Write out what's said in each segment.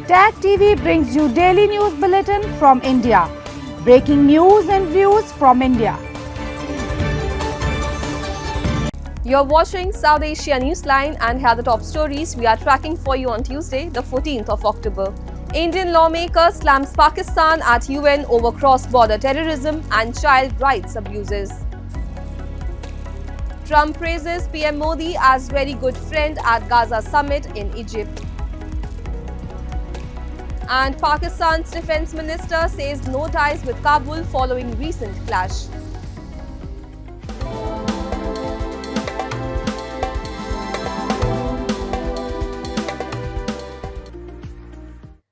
Tag TV brings you daily news bulletin from India. Breaking news and views from India. You're watching South Asia Newsline and here are the top stories we are tracking for you on Tuesday, the 14th of October. Indian lawmaker slams Pakistan at UN over cross-border terrorism and child rights abuses. Trump praises PM Modi as very good friend at Gaza summit in Egypt. And Pakistan's defense minister says no ties with Kabul following recent clash.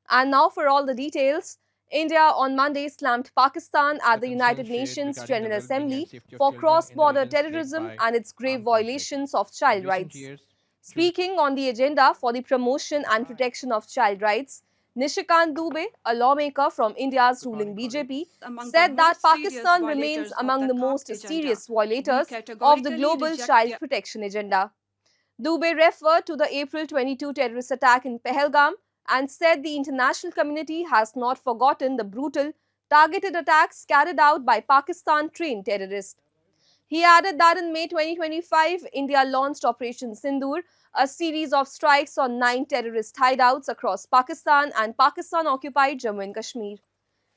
And now for all the details. India on Monday slammed Pakistan at the United Nations General Assembly for cross-border terrorism and its grave violations of child rights. Speaking on the agenda for the promotion and protection of child rights, Nishikant Dubey, a lawmaker from India's ruling BJP, said that Pakistan remains among the most serious violators of the global child protection agenda. Dubey referred to the April 22 terrorist attack in Pahalgam and said the international community has not forgotten the brutal, targeted attacks carried out by Pakistan-trained terrorists. He added that in May 2025, India launched Operation Sindoor, a series of strikes on 9 terrorist hideouts across Pakistan and Pakistan-occupied Jammu and Kashmir.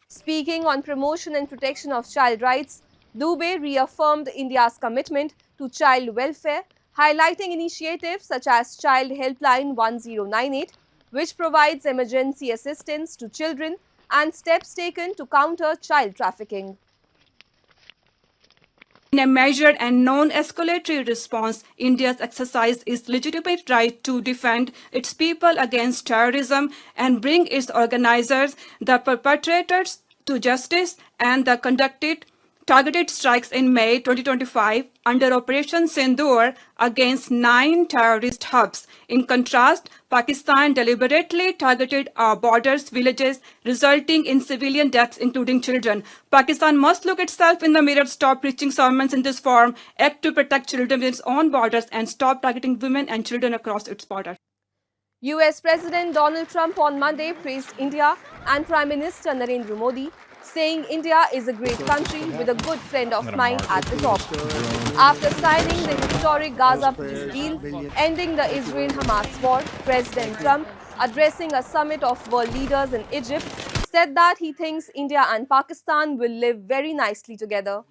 Speaking on promotion and protection of child rights, Dubey reaffirmed India's commitment to child welfare, highlighting initiatives such as Child Helpline 1098, which provides emergency assistance to children, and steps taken to counter child trafficking. In a measured and non-escalatory response, India's exercised its legitimate right to defend its people against terrorism and bring its organizers, the perpetrators, to justice, and the conducted targeted strikes in May 2025 under Operation Sindoor against 9 terrorist hubs. In contrast, Pakistan deliberately targeted our borders, villages, resulting in civilian deaths, including children. Pakistan must look itself in the mirror, stop preaching sermons in this form, act to protect children within its own borders, and stop targeting women and children across its borders. US President Donald Trump on Monday praised India and Prime Minister Narendra Modi, saying India is a great country with a good friend of mine at the top. After signing the historic Gaza peace deal, ending the Israel-Hamas war, President Trump, addressing a summit of world leaders in Egypt, said that he thinks India and Pakistan will live very nicely together.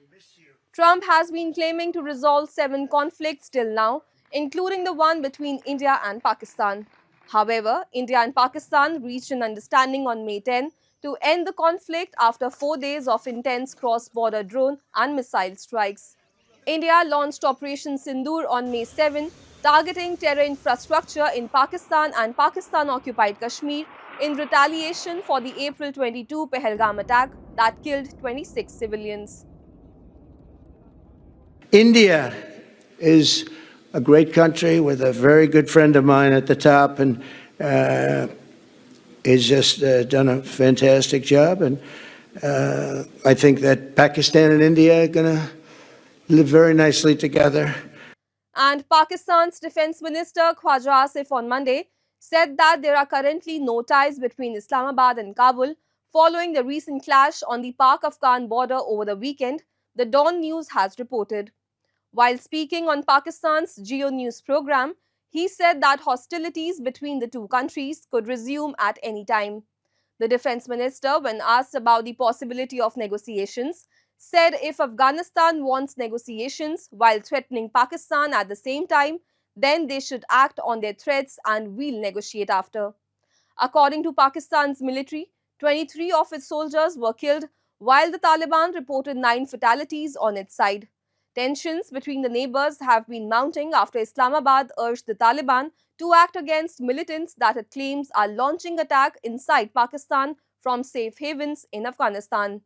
Trump has been claiming to resolve 7 conflicts till now, including the one between India and Pakistan. However, India and Pakistan reached an understanding on May 10 to end the conflict after 4 days of intense cross-border drone and missile strikes. India launched Operation Sindoor on May 7, targeting terror infrastructure in Pakistan and Pakistan-occupied Kashmir in retaliation for the April 22 Pahalgam attack that killed 26 civilians. India is a great country with a very good friend of mine at the top, and has just done a fantastic job. And I think that Pakistan and India are going to live very nicely together. And Pakistan's Defense Minister Khwaja Asif on Monday said that there are currently no ties between Islamabad and Kabul following the recent clash on the Pak-Afghan border over the weekend, the Dawn News has reported. While speaking on Pakistan's Geo News program, he said that hostilities between the two countries could resume at any time. The defense minister, when asked about the possibility of negotiations, said if Afghanistan wants negotiations while threatening Pakistan at the same time, then they should act on their threats and we'll negotiate after. According to Pakistan's military, 23 of its soldiers were killed, while the Taliban reported 9 fatalities on its side. Tensions between the neighbors have been mounting after Islamabad urged the Taliban to act against militants that it claims are launching attack inside Pakistan from safe havens in Afghanistan.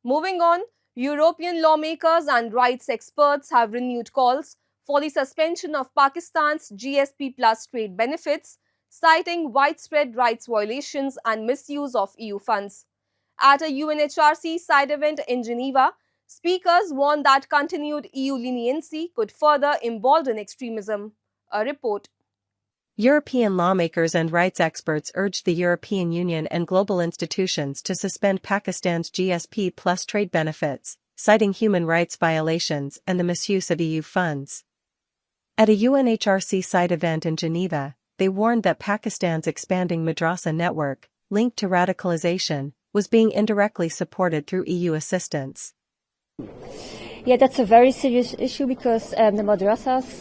Moving on, European lawmakers and rights experts have renewed calls for the suspension of Pakistan's GSP Plus trade benefits, citing widespread rights violations and misuse of EU funds. At a UNHRC side event in Geneva, speakers warned that continued EU leniency could further embolden extremism. A report. European lawmakers and rights experts urged the European Union and global institutions to suspend Pakistan's GSP Plus trade benefits, citing human rights violations and the misuse of EU funds. At a UNHRC site event in Geneva, they warned that Pakistan's expanding madrasa network, linked to radicalization, was being indirectly supported through EU assistance. Yeah, that's a very serious issue because the madrasas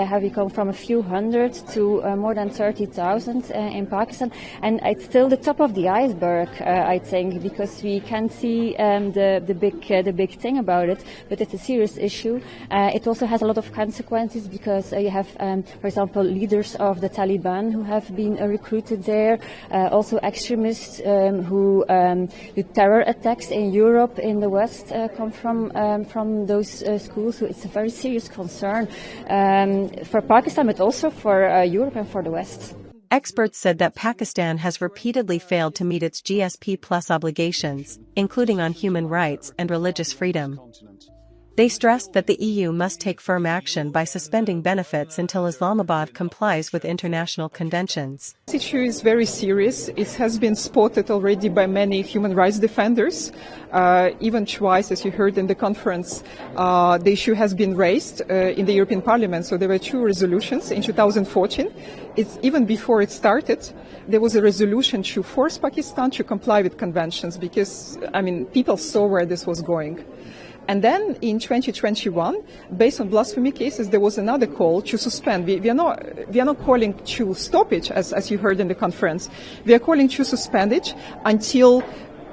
have become from a few hundred to more than 30,000 in Pakistan, and it's still the top of the iceberg, I think, because we can see the big thing about it, but it's a serious issue. It also has a lot of consequences because you have, for example, leaders of the Taliban who have been recruited there, also extremists who do terror attacks in Europe, in the West, come from those schools. So it's a very serious concern for Pakistan, but also for Europe and for the West. Experts said that Pakistan has repeatedly failed to meet its GSP Plus obligations, including on human rights and religious freedom. They stressed that the EU must take firm action by suspending benefits until Islamabad complies with international conventions. This issue is very serious. It has been spotted already by many human rights defenders. Even twice, as you heard in the conference, the issue has been raised in the European Parliament. So there were two resolutions in 2014. Even before it started, there was a resolution to force Pakistan to comply with conventions because, people saw where this was going. And then in 2021, based on blasphemy cases, there was another call to suspend. We are not calling to stop it, as you heard in the conference. We are calling to suspend it until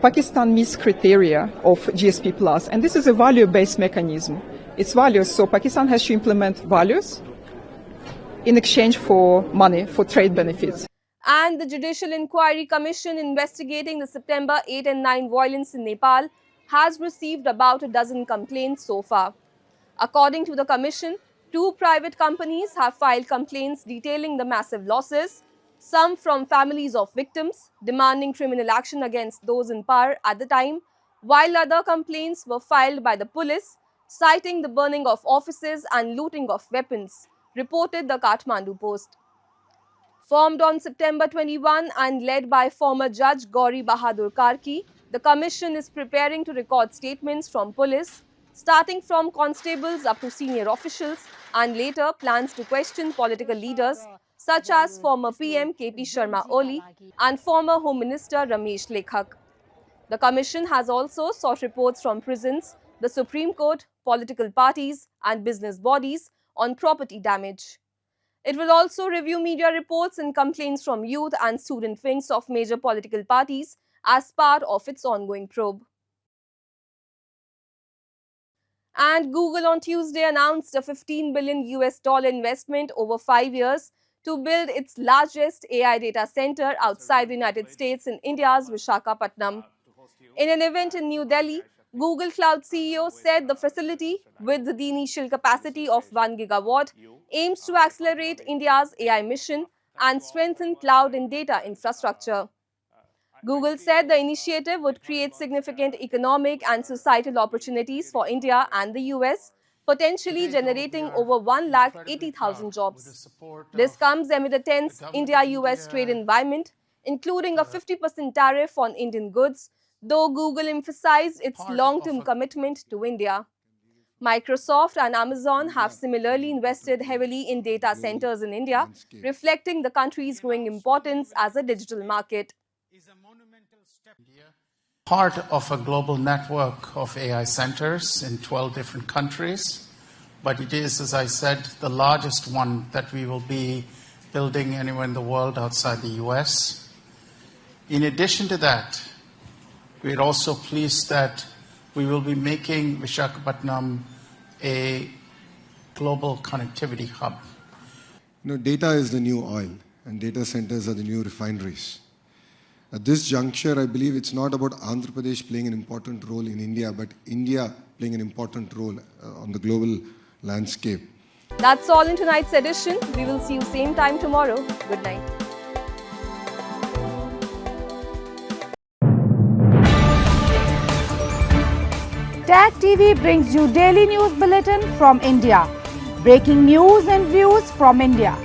Pakistan meets criteria of GSP Plus. And this is a value-based mechanism. It's values, so Pakistan has to implement values in exchange for money, for trade benefits. And the Judicial Inquiry Commission investigating the September 8 and 9 violence in Nepal has received about a dozen complaints so far. According to the Commission, 2 private companies have filed complaints detailing the massive losses, some from families of victims, demanding criminal action against those in power at the time, while other complaints were filed by the police, citing the burning of offices and looting of weapons, reported the Kathmandu Post. Formed on September 21 and led by former Judge Gauri Bahadur Karki, the Commission is preparing to record statements from police, starting from constables up to senior officials, and later plans to question political leaders such as former PM KP Sharma Oli and former Home Minister Ramesh Lekhak. The Commission has also sought reports from prisons, the Supreme Court, political parties, and business bodies on property damage. It will also review media reports and complaints from youth and student wings of major political parties as part of its ongoing probe. And Google on Tuesday announced a $15 billion investment over 5 years to build its largest AI data center outside the United States in India's Visakhapatnam. In an event in New Delhi, Google Cloud CEO said the facility, with the initial capacity of 1 gigawatt, aims to accelerate India's AI mission and strengthen cloud and data infrastructure. Google said the initiative would create significant economic and societal opportunities for India and the US, potentially generating over 180,000 jobs. This comes amid a tense India-US trade environment, including a 50% tariff on Indian goods, though Google emphasized its long-term commitment to India. Microsoft and Amazon have similarly invested heavily in data centers in India, reflecting the country's growing importance as a digital market. Part of a global network of AI centers in 12 different countries, but it is, as I said, the largest one that we will be building anywhere in the world outside the US. In addition to that, we're also pleased that we will be making Visakhapatnam a global connectivity hub. Data is the new oil, and data centers are the new refineries. At this juncture, I believe it's not about Andhra Pradesh playing an important role in India, but India playing an important role on the global landscape. That's all in tonight's edition. We will see you same time tomorrow. Good night. Tag TV brings you daily news bulletin from India. Breaking news and views from India.